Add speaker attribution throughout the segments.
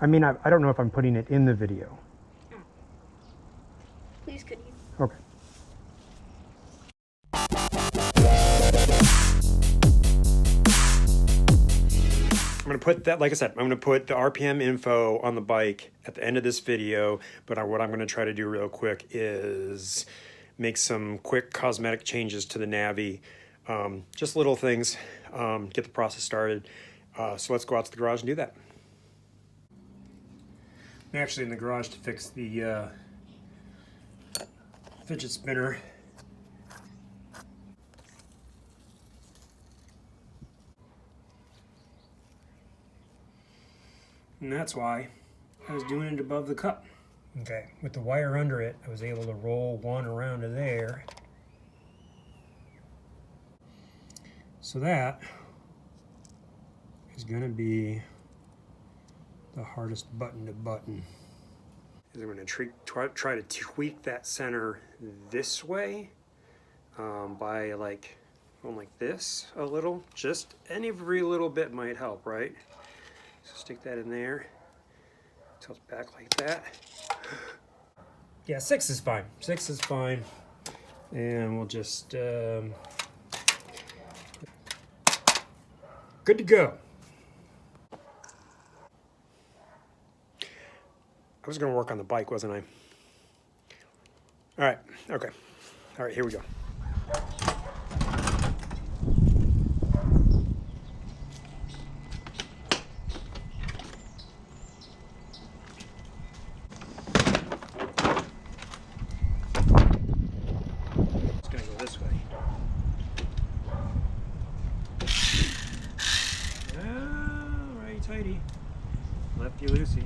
Speaker 1: I mean, I don't know if I'm putting it in the video.
Speaker 2: Please could you?
Speaker 1: Okay. I'm going to put that, like I said, I'm going to put the RPM info on the bike at the end of this video, but what I'm going to try to do real quick is make some quick cosmetic changes to the Navi. Just little things, get the process started. So let's go out to the garage and do that. I'm actually in the garage to fix the fidget spinner. And that's why I was doing it above the cup. Okay, with the wire under it, I was able to roll one around to there. So that is going to be the hardest button to button. I'm going to try to tweak that center this way by like going like this a little. Just every little bit might help, right? So stick that in there. Tilt back like that. Yeah, 6 is fine. 6 is fine. And we'll just good to go. I was going to work on the bike, wasn't I? All right. Okay. All right, here we go. It's going to go this way. All right, tighty. Lefty loosey.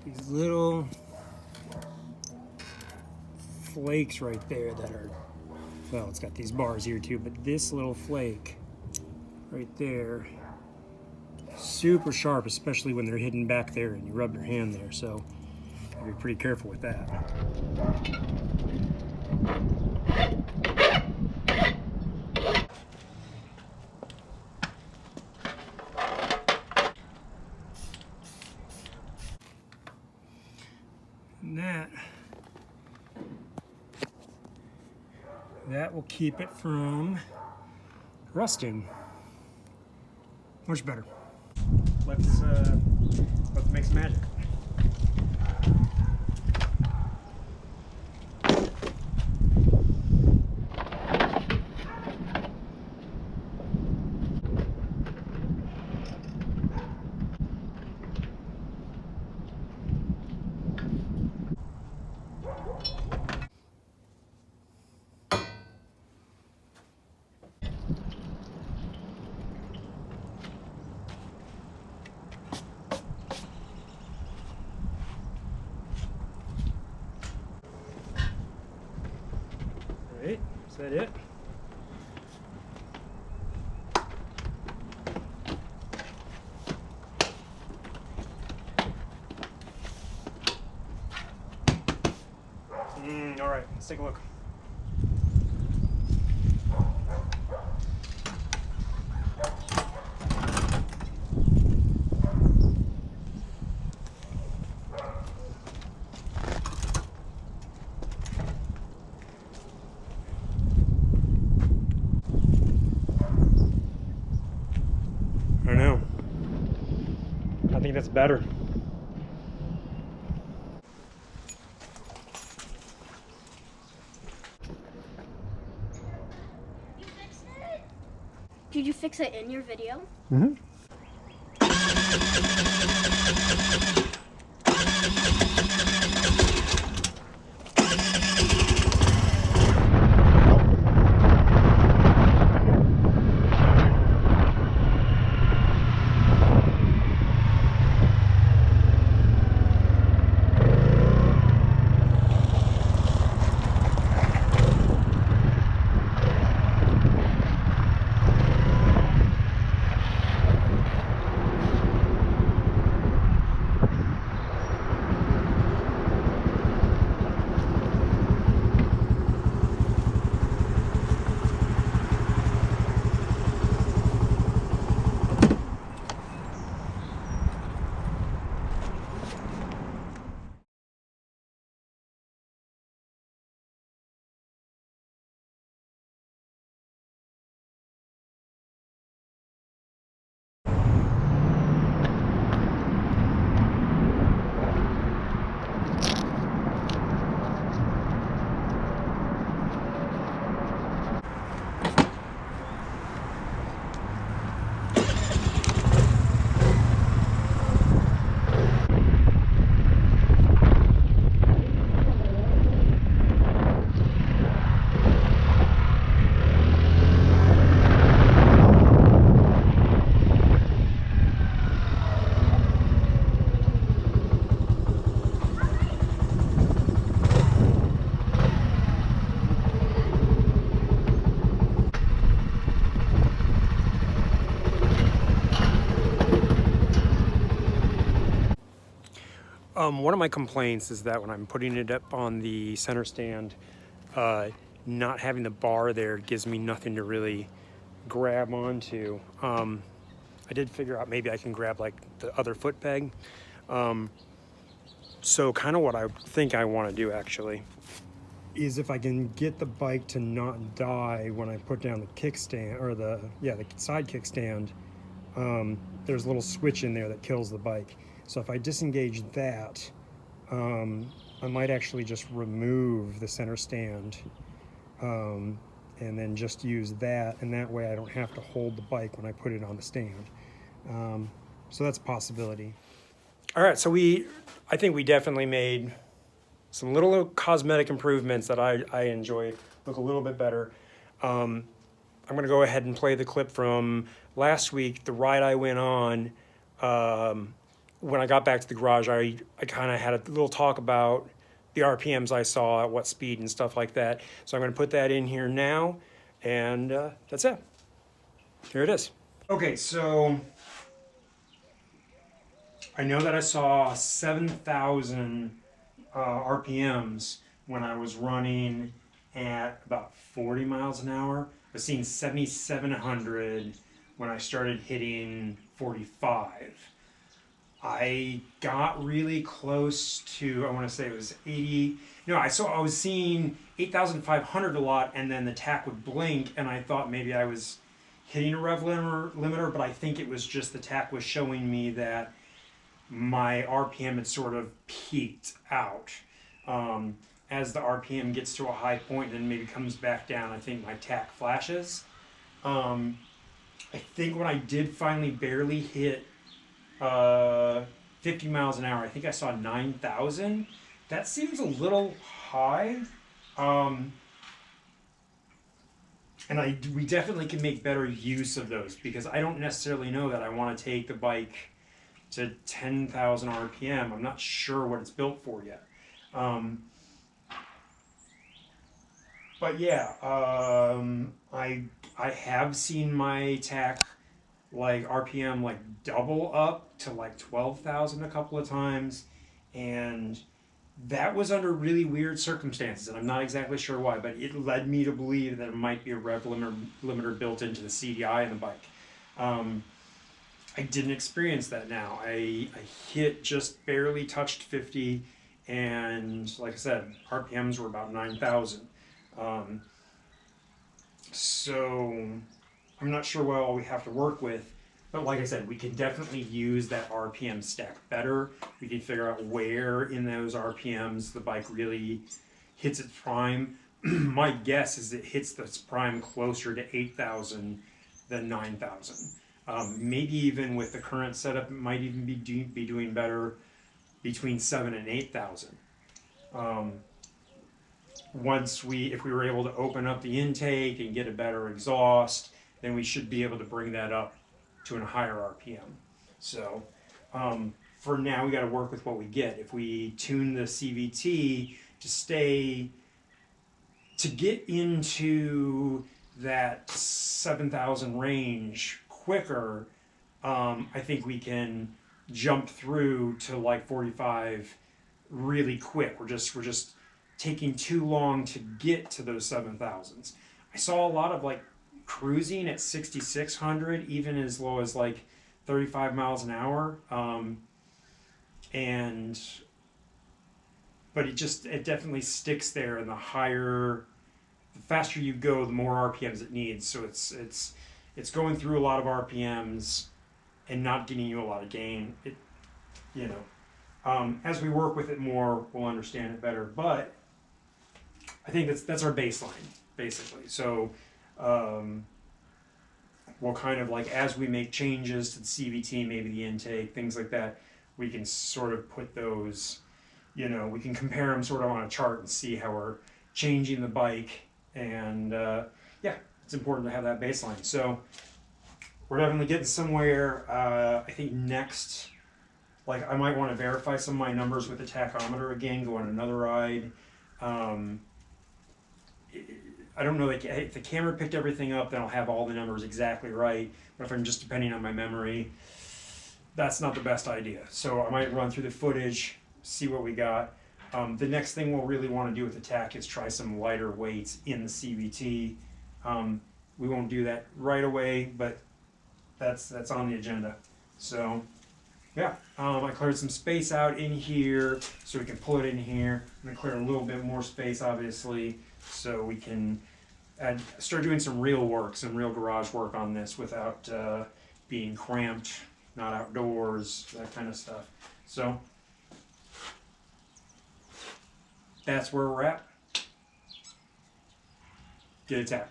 Speaker 1: These little flakes right there that are, well, it's got these bars here too, but this little flake right there, super sharp, especially when they're hidden back there and you rub your hand there, so be pretty careful with that. And that will keep it from rusting much better. let's make some magic. All right, is that it? All right, let's take a look. I don't know. I think that's better.
Speaker 2: Did you fix it in your video?
Speaker 1: Mm-hmm. One of my complaints is that when I'm putting it up on the center stand, not having the bar there gives me nothing to really grab onto. I did figure out maybe I can grab like the other foot peg. So kind of what I think I want to do actually is if I can get the bike to not die when I put down the kickstand or the side kickstand, there's a little switch in there that kills the bike. So if I disengage that, I might actually just remove the center stand and then just use that, and that way I don't have to hold the bike when I put it on the stand. So that's a possibility. All right, so I think we definitely made some little cosmetic improvements that I enjoy, look a little bit better. I'm gonna go ahead and play the clip from last week, the ride I went on. When I got back to the garage, I kind of had a little talk about the RPMs I saw at what speed and stuff like that. So I'm going to put that in here now, and that's it. Here it is. Okay, so I know that I saw 7,000 RPMs when I was running at about 40 miles an hour. I was seeing 7,700 when I started hitting 45. I got really close to, I want to say it was 80. No, I was seeing 8,500 a lot, and then the tach would blink, and I thought maybe I was hitting a rev limiter, but I think it was just the tack was showing me that my RPM had sort of peaked out. As the RPM gets to a high point and maybe comes back down, I think my tack flashes. I think when I did finally barely hit 50 miles an hour, I think I saw 9,000. That seems a little high. And we definitely can make better use of those, because I don't necessarily know that I want to take the bike to 10,000 RPM. I'm not sure what it's built for yet. But yeah, I have seen my tack like RPM like double up to like 12,000 a couple of times, and that was under really weird circumstances, and I'm not exactly sure why, but it led me to believe that it might be a rev limiter built into the CDI in the bike. I didn't experience that now. I hit just barely touched 50, and like I said, RPMs were about 9,000. So I'm not sure what all we have to work with, but like I said, we can definitely use that RPM stack better. We can figure out where in those RPMs the bike really hits its prime. My guess is it hits its prime closer to 8,000 than 9,000. Maybe even with the current setup, it might even be doing better between 7 and 8,000. If we were able to open up the intake and get a better exhaust, then we should be able to bring that up to a higher RPM. So for now, we got to work with what we get. If we tune the CVT to get into that 7,000 range quicker, I think we can jump through to like 45 really quick. We're just taking too long to get to those 7,000s. I saw a lot of like cruising at 6,600, even as low as like 35 miles an hour. But it definitely sticks there, and the faster you go, the more RPMs it needs. So it's going through a lot of RPMs and not getting you a lot of gain. As we work with it more, we'll understand it better. But I think that's our baseline, basically. So we'll kind of like, as we make changes to the CVT, maybe the intake, things like that, we can sort of put those, we can compare them sort of on a chart and see how we're changing the bike. And it's important to have that baseline. So we're definitely getting somewhere. I think next, like, I might want to verify some of my numbers with the tachometer again, go on another ride. I don't know, if the camera picked everything up, then I'll have all the numbers exactly right. But if I'm just depending on my memory, that's not the best idea. So I might run through the footage, see what we got. The next thing we'll really want to do with the tack is try some lighter weights in the CVT. We won't do that right away, but that's on the agenda. So yeah, I cleared some space out in here so we can pull it in here. I'm gonna clear a little bit more space, obviously, so we can start doing some real work, some real garage work on this without being cramped, not outdoors, that kind of stuff. So that's where we're at. Get a tack.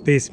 Speaker 1: Peace.